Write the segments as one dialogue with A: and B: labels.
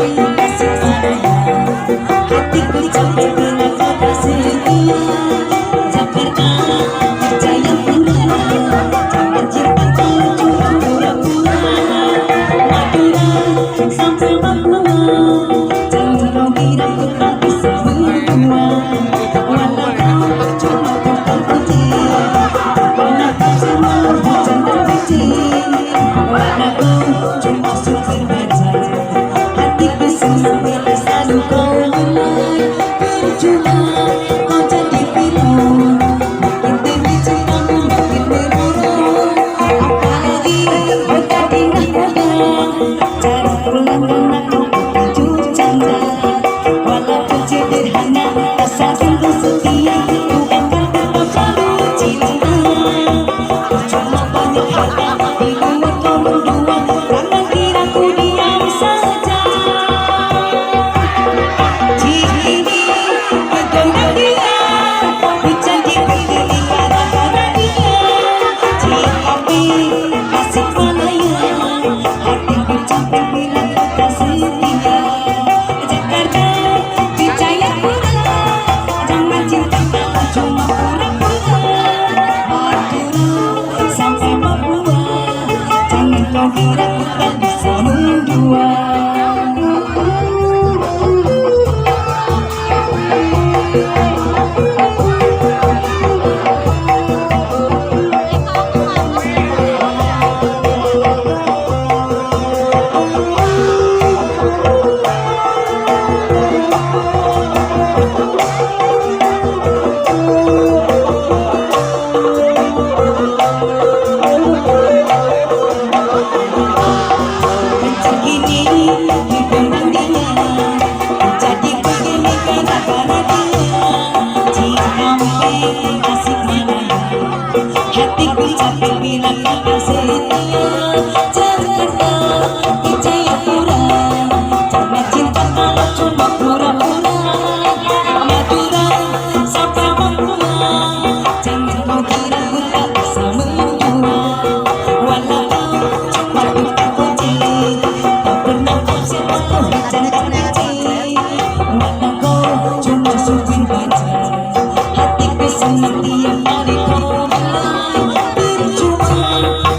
A: kasih sayang. Hatiku capek bila kau tak setia. Jakarta percaya pula, jangan cintaku cuma pura-pura. Madura sampai Papua, jangan kau kira ku tak bisa berdua. Walau kau cuma tukang putih, walau kau cuma hujan dan putih, walau kau cuma supir beca. Hatiku senang bila selalu kau mulai. Percuma kau jadi pilot, makin tinggi cintamu makin menurun. Apalagi kau jadi nakoda, cari pulang karena kau terlanjur canda. Walaupun sederhana asal sungguh setia, ku akan tetap selalu cinta. Percuma banyak harta dibuat kau mendua, jangan kira ku diam saja. Ini bergoyang dia, hujan dipilih gara-gara dia. Tapi kasih malaya, hatiku capek bila kau tak setia. Jakarta percaya pula, jangan cinta kau cuma pura-pura. Madura sampai Papua, jangan kau kira ku tak bisa mendua. Begini digendang dia, jadi begini gara-gara dia. Cikampek kasih malaya, hatiku capek bila kau tak setia. Jakarta percaya pura, jangan cinta kalau cuma pura-pura. Madura sampai Papua, jangan kau kira ku tak bisa mendua. Walau kau cuma tukang ojek, tak pernah kau sewa hujan dan putih. Walau kau cuma supir beca, hatiku senang tiap kali kau mulai. Percuma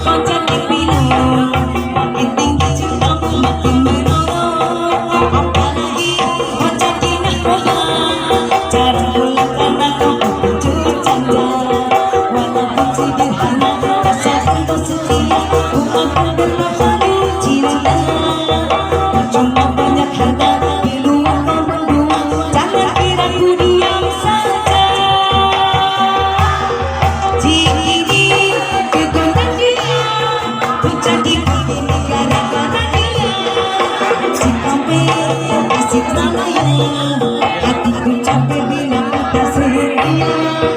A: kau jadi pilot, makin tinggi cintamu makin menurun. Apalagi kau jadi nakoda, cara pulang karena kau terlanjur canda. Walaupun sederhana asal kau setia, ku akan tetap selalu cinta. Percuma banyak harta di luar kau mendua, jangan kira ku diam saja. Ini bergoyang dia, hujan dipilih gara-gara dia. Cikampek kasih malaya, hatiku capek bila kau tak setia.